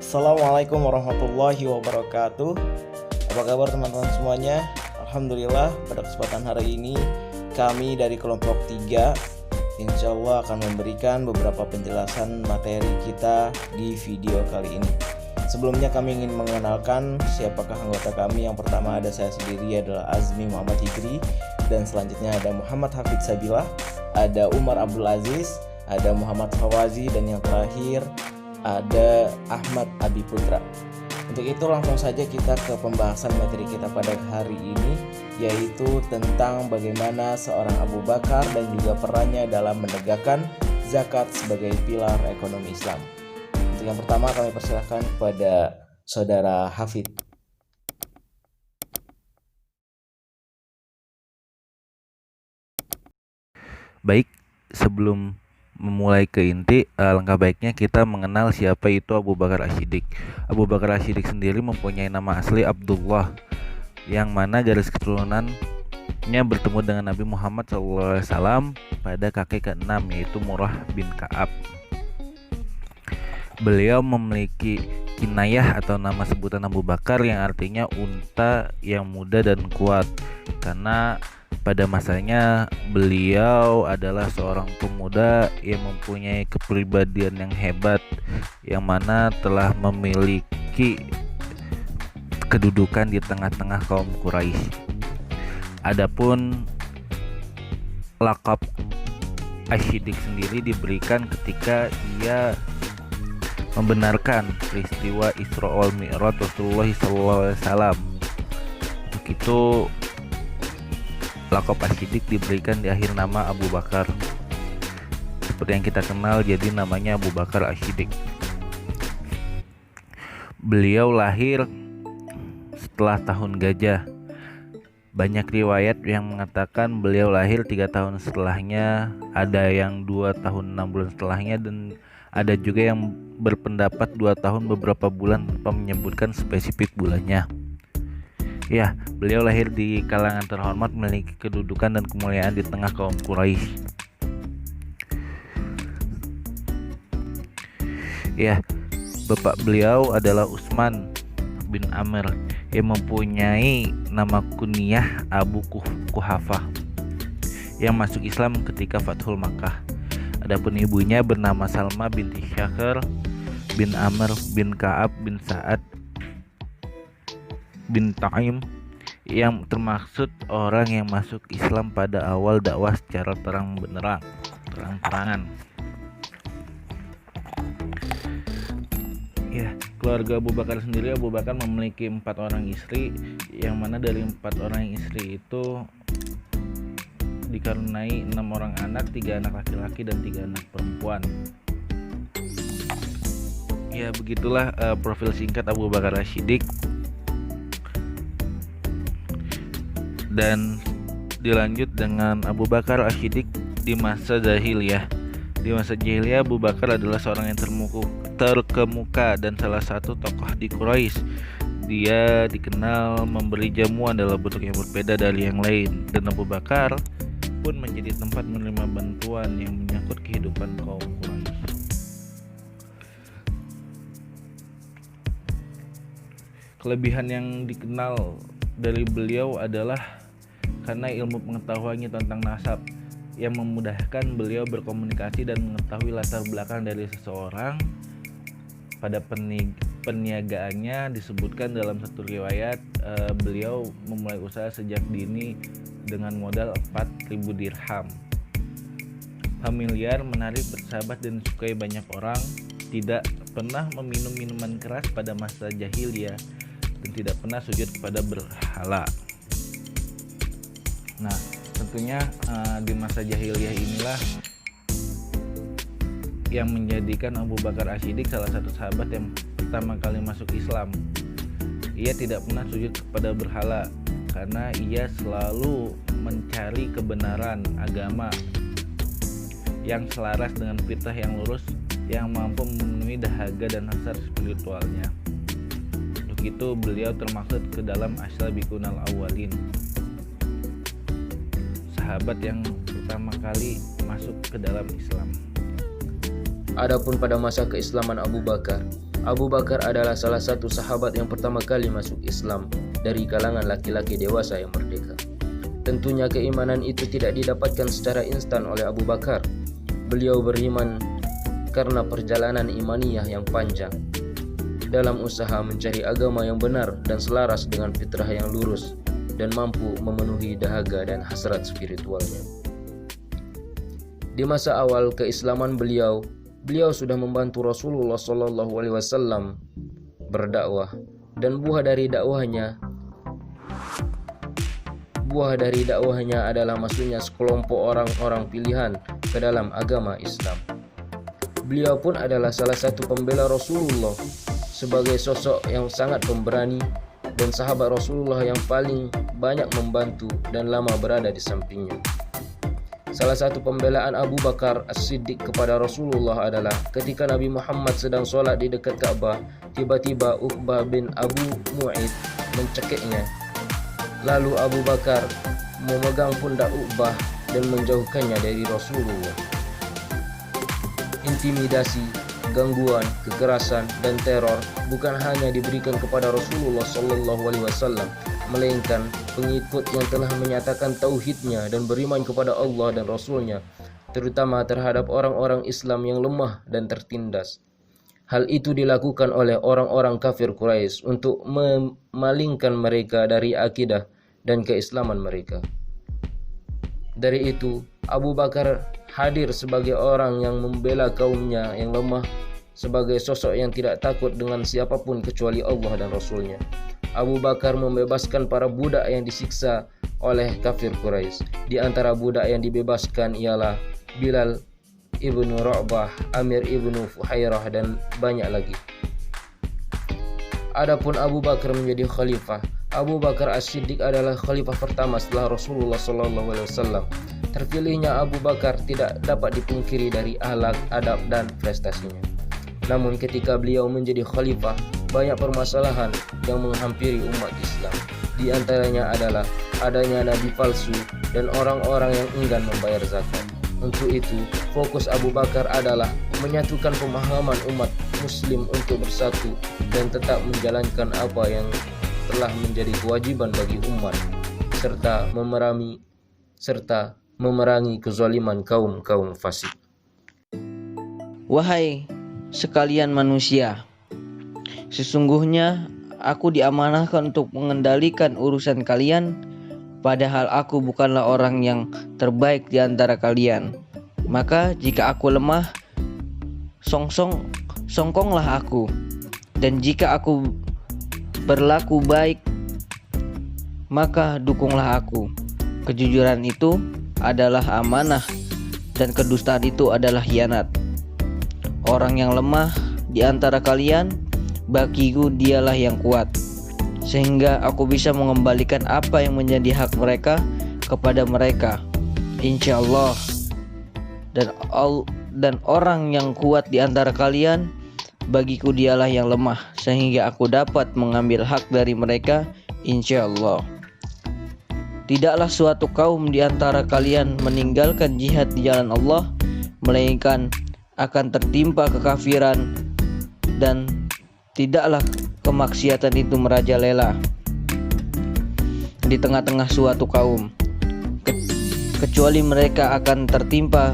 Assalamualaikum warahmatullahi wabarakatuh. Apa kabar teman-teman semuanya? Alhamdulillah, pada kesempatan hari ini kami dari kelompok 3 insya Allah akan memberikan beberapa penjelasan materi kita di video kali ini. Sebelumnya kami ingin mengenalkan siapakah anggota kami. Yang pertama ada saya sendiri, adalah Azmi Muhammad Hikri. Dan selanjutnya ada Muhammad Hafid Sabilah, ada Umar Abdul Aziz, ada Muhammad Fawazi, dan yang terakhir ada Ahmad Abi Putra. Untuk itu langsung saja kita ke pembahasan materi kita pada hari ini, yaitu tentang bagaimana seorang Abu Bakar dan juga perannya dalam menegakkan zakat sebagai pilar ekonomi Islam. Untuk yang pertama kami persilahkan kepada Saudara Hafid. Baik, sebelum memulai ke inti, langkah baiknya kita mengenal siapa itu Abu Bakar As-Siddiq. Abu Bakar As-Siddiq sendiri mempunyai nama asli Abdullah, yang mana garis keturunannya bertemu dengan Nabi Muhammad SAW pada kakek ke-6, yaitu Murrah bin Ka'ab. Beliau memiliki kinayah atau nama sebutan Abu Bakar yang artinya unta yang muda dan kuat, karena pada masanya beliau adalah seorang pemuda yang mempunyai kepribadian yang hebat, yang mana telah memiliki kedudukan di tengah-tengah kaum Quraisy. Adapun lakab As-Siddiq sendiri diberikan ketika ia membenarkan peristiwa Isra wal Mi'raj Rasulullah SAW. Untuk itu lakab As-Siddiq diberikan di akhir nama Abu Bakar, seperti yang kita kenal, jadi namanya Abu Bakar As-Siddiq. Beliau lahir setelah tahun gajah. Banyak riwayat yang mengatakan beliau lahir 3 tahun setelahnya, ada yang 2 tahun 6 bulan setelahnya, dan ada juga yang berpendapat 2 tahun beberapa bulan tanpa menyebutkan spesifik bulannya. Ya, beliau lahir di kalangan terhormat, memiliki kedudukan dan kemuliaan di tengah kaum Quraisy. Ya, bapak beliau adalah Utsman bin Amr yang mempunyai nama kunyah Abu Quhafah, yang masuk Islam ketika Fathul Makkah. Adapun ibunya bernama Salma binti Syakhr bin Amr bin Ka'ab bin Sa'ad bin Taim, yang termaksud orang yang masuk Islam pada awal dakwah secara terang-terangan. Ya, keluarga Abu Bakar sendiri, Abu Bakar memiliki 4 orang istri, yang mana dari 4 orang istri itu dikaruniai 6 orang anak, 3 anak laki-laki dan 3 anak perempuan. Ya, begitulah profil singkat Abu Bakar As-Siddiq. Dan dilanjut dengan Abu Bakar As-Siddiq di masa jahiliyah. Di masa jahiliyah, Abu Bakar adalah seorang yang terkemuka dan salah satu tokoh di Quraisy. Dia dikenal memberi jamuan dalam bentuk yang berbeda dari yang lain, dan Abu Bakar pun menjadi tempat menerima bantuan yang menyangkut kehidupan kaum Quraisy. Kelebihan yang dikenal dari beliau adalah karena ilmu pengetahuannya tentang nasab, yang memudahkan beliau berkomunikasi dan mengetahui latar belakang dari seseorang. Pada perniagaannya disebutkan dalam satu riwayat, beliau memulai usaha sejak dini dengan modal 4.000 dirham. Familiar, menarik, bersahabat, dan disukai banyak orang. Tidak pernah meminum minuman keras pada masa jahiliyah, dan tidak pernah sujud kepada berhala. Nah, tentunya di masa jahiliyah inilah yang menjadikan Abu Bakar As-Siddiq salah satu sahabat yang pertama kali masuk Islam. Ia tidak pernah sujud kepada berhala karena ia selalu mencari kebenaran agama yang selaras dengan fitrah yang lurus, yang mampu memenuhi dahaga dan hasrat spiritualnya. Untuk itu beliau termaksud ke dalam asy-syabiqunal awwalin, sahabat yang pertama kali masuk ke dalam Islam. Adapun pada masa keislaman Abu Bakar, Abu Bakar adalah salah satu sahabat yang pertama kali masuk Islam dari kalangan laki-laki dewasa yang merdeka. Tentunya keimanan itu tidak didapatkan secara instan oleh Abu Bakar. Beliau beriman karena perjalanan imaniyah yang panjang dalam usaha mencari agama yang benar dan selaras dengan fitrah yang lurus dan mampu memenuhi dahaga dan hasrat spiritualnya. Di masa awal keislaman beliau sudah membantu Rasulullah SAW berdakwah, dan buah dari dakwahnya adalah masuknya sekelompok orang-orang pilihan ke dalam agama Islam. Beliau pun adalah salah satu pembela Rasulullah sebagai sosok yang sangat pemberani dan sahabat Rasulullah yang paling banyak membantu dan lama berada di sampingnya. Salah satu pembelaan Abu Bakar As-Siddiq kepada Rasulullah adalah ketika Nabi Muhammad sedang sholat di dekat Ka'bah, tiba-tiba Uqbah bin Abu Mu'id mencekiknya. Lalu Abu Bakar memegang pundak Uqbah dan menjauhkannya dari Rasulullah. Intimidasi, gangguan, kekerasan, dan teror bukan hanya diberikan kepada Rasulullah SAW, melainkan pengikut yang telah menyatakan tauhidnya dan beriman kepada Allah dan Rasulnya, terutama terhadap orang-orang Islam yang lemah dan tertindas. Hal itu dilakukan oleh orang-orang kafir Quraisy untuk memalingkan mereka dari akidah dan keislaman mereka. Dari itu, Abu Bakar hadir sebagai orang yang membela kaumnya yang lemah, sebagai sosok yang tidak takut dengan siapapun kecuali Allah dan Rasulnya. Abu Bakar membebaskan para budak yang disiksa oleh kafir Quraisy. Di antara budak yang dibebaskan ialah Bilal ibnu Rabah, Amir ibnu Fuhairah, dan banyak lagi. Adapun Abu Bakar menjadi khalifah. Abu Bakar As-Siddiq adalah khalifah pertama setelah Rasulullah SAW. Terpilihnya Abu Bakar tidak dapat dipungkiri dari akhlak, adab, dan prestasinya. Namun ketika beliau menjadi khalifah, banyak permasalahan yang menghampiri umat Islam. Di antaranya adalah adanya nabi palsu dan orang-orang yang enggan membayar zakat. Untuk itu, fokus Abu Bakar adalah menyatukan pemahaman umat Muslim untuk bersatu dan tetap menjalankan apa yang telah menjadi kewajiban bagi umat, serta memerangi kezaliman kaum fasik. Wahai sekalian manusia, sesungguhnya aku diamanahkan untuk mengendalikan urusan kalian, padahal aku bukanlah orang yang terbaik di antara kalian. Maka jika aku lemah, songkonglah aku, dan jika aku berlaku baik, maka dukunglah aku. Kejujuran itu adalah amanah, dan kedustaan itu adalah khianat. Orang yang lemah di antara kalian, bagiku dialah yang kuat, sehingga aku bisa mengembalikan apa yang menjadi hak mereka kepada mereka, insyaallah. Dan orang yang kuat di antara kalian, bagiku dialah yang lemah, sehingga aku dapat mengambil hak dari mereka, insyaallah. Tidaklah suatu kaum di antara kalian meninggalkan jihad di jalan Allah, melainkan akan tertimpa kekafiran, dan tidaklah kemaksiatan itu merajalela di tengah-tengah suatu kaum, kecuali mereka akan tertimpa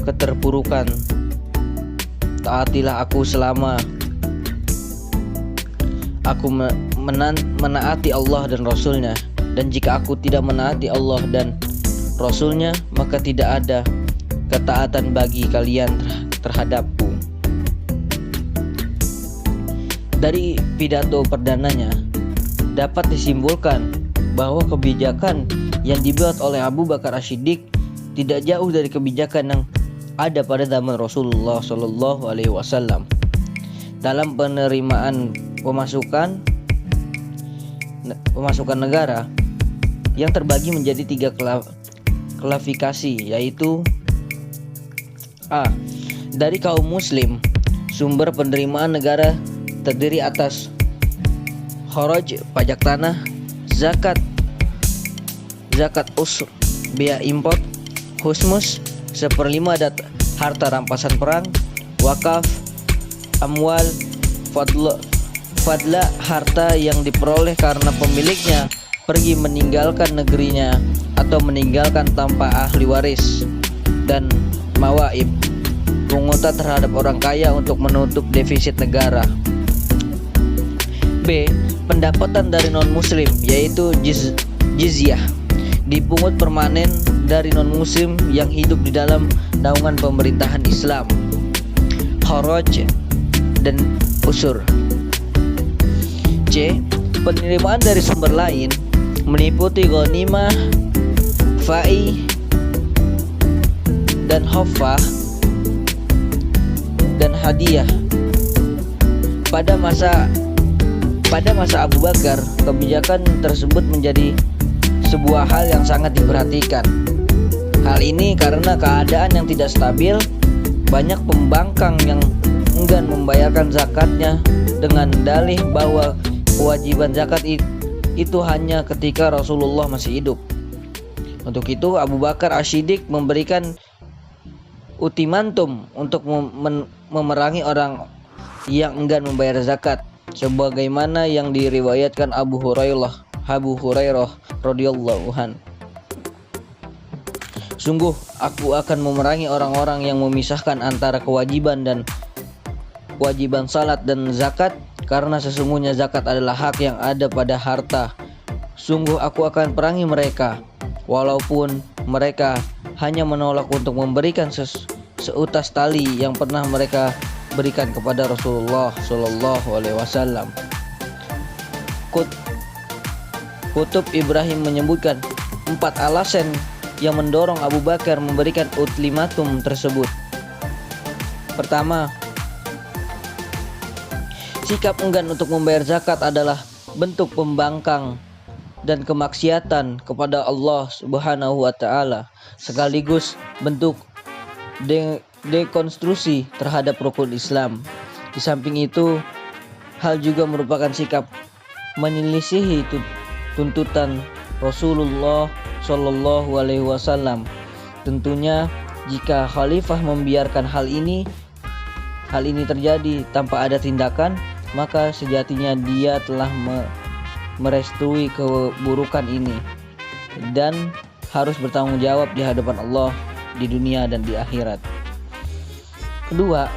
keterpurukan. Taatilah aku selama aku menaati Allah dan Rasulnya, dan jika aku tidak menaati Allah dan Rasulnya, maka tidak ada ketaatan bagi kalian terhadapku. Dari pidato perdananya dapat disimpulkan bahwa kebijakan yang dibuat oleh Abu Bakar As-Siddiq tidak jauh dari kebijakan yang ada pada zaman Rasulullah SAW dalam penerimaan pemasukan negara yang terbagi menjadi 3 klasifikasi, yaitu A. Dari kaum muslim, sumber penerimaan negara terdiri atas kharaj, pajak tanah, zakat biaya impor, khusmus, 1/5 harta rampasan perang, wakaf, amwal, fadla harta yang diperoleh karena pemiliknya pergi meninggalkan negerinya atau meninggalkan tanpa ahli waris, dan mawaib, pungutan terhadap orang kaya untuk menutup defisit negara. B. Pendapatan dari non-muslim, yaitu jizyah, dipungut permanen dari non-muslim yang hidup di dalam naungan pemerintahan Islam, kharaj dan usur. C. Penerimaan dari sumber lain meliputi ghanimah, fa'i, dan hafah, dan hadiah. Pada masa Abu Bakar, kebijakan tersebut menjadi sebuah hal yang sangat diperhatikan. Hal ini karena keadaan yang tidak stabil, banyak pembangkang yang enggan membayarkan zakatnya dengan dalih bahwa kewajiban zakat itu hanya ketika Rasulullah masih hidup. Untuk itu Abu Bakar As-Siddiq memberikan ultimatum untuk memerangi orang yang enggan membayar zakat, sebagaimana yang diriwayatkan Abu Hurairah radhiyallahu an. Sungguh aku akan memerangi orang-orang yang memisahkan antara kewajiban salat dan zakat, karena sesungguhnya zakat adalah hak yang ada pada harta. Sungguh aku akan perangi mereka, walaupun mereka hanya menolak untuk memberikan seutas tali yang pernah mereka berikan kepada Rasulullah Shallallahu Alaihi Wasallam. Kutub Ibrahim menyebutkan 4 alasan yang mendorong Abu Bakar memberikan ultimatum tersebut. Pertama, sikap enggan untuk membayar zakat adalah bentuk pembangkang dan kemaksiatan kepada Allah Subhanahu wa taala, sekaligus bentuk dekonstruksi terhadap rukun Islam. Di samping itu, hal juga merupakan sikap menyelisihi tuntutan Rasulullah Shallallahu Alaihi Wasallam. Tentunya jika khalifah membiarkan hal ini terjadi tanpa ada tindakan, maka sejatinya dia telah merestui keburukan ini dan harus bertanggung jawab di hadapan Allah di dunia dan di akhirat. Kedua,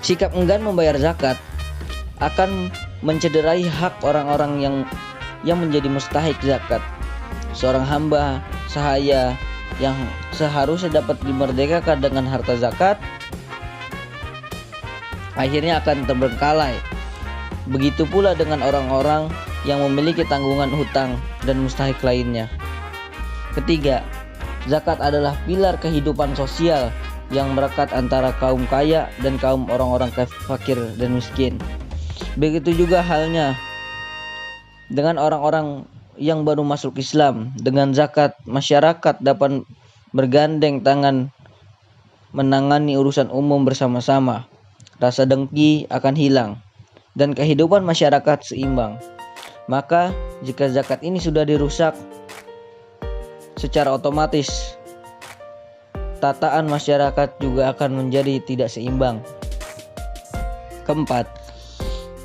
sikap enggan membayar zakat akan mencederai hak orang-orang yang menjadi mustahik zakat. Seorang hamba sahaya yang seharusnya dapat dimerdekakan dengan harta zakat akhirnya akan terbengkalai. Begitu pula dengan orang-orang yang memiliki tanggungan hutang dan mustahik lainnya. Ketiga, zakat adalah pilar kehidupan sosial yang merekat antara kaum kaya dan kaum orang-orang fakir dan miskin. Begitu juga halnya dengan orang-orang yang baru masuk Islam. Dengan zakat, masyarakat dapat bergandeng tangan menangani urusan umum bersama-sama. Rasa dengki akan hilang dan kehidupan masyarakat seimbang. Maka jika zakat ini sudah dirusak, secara otomatis tataan masyarakat juga akan menjadi tidak seimbang. Keempat,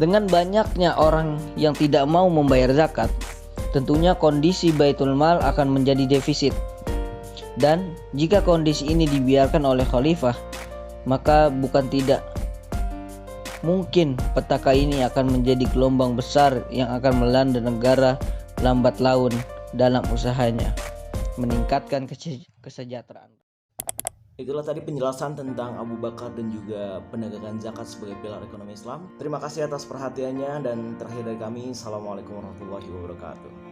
dengan banyaknya orang yang tidak mau membayar zakat, tentunya kondisi Baitul Mal akan menjadi defisit. Dan jika kondisi ini dibiarkan oleh khalifah, maka bukan tidak mungkin petaka ini akan menjadi gelombang besar yang akan melanda negara lambat laun dalam usahanya meningkatkan kesejahteraan. Itulah tadi penjelasan tentang Abu Bakar dan juga penegakan zakat sebagai pilar ekonomi Islam. Terima kasih atas perhatiannya, dan terakhir dari kami, Assalamualaikum warahmatullahi wabarakatuh.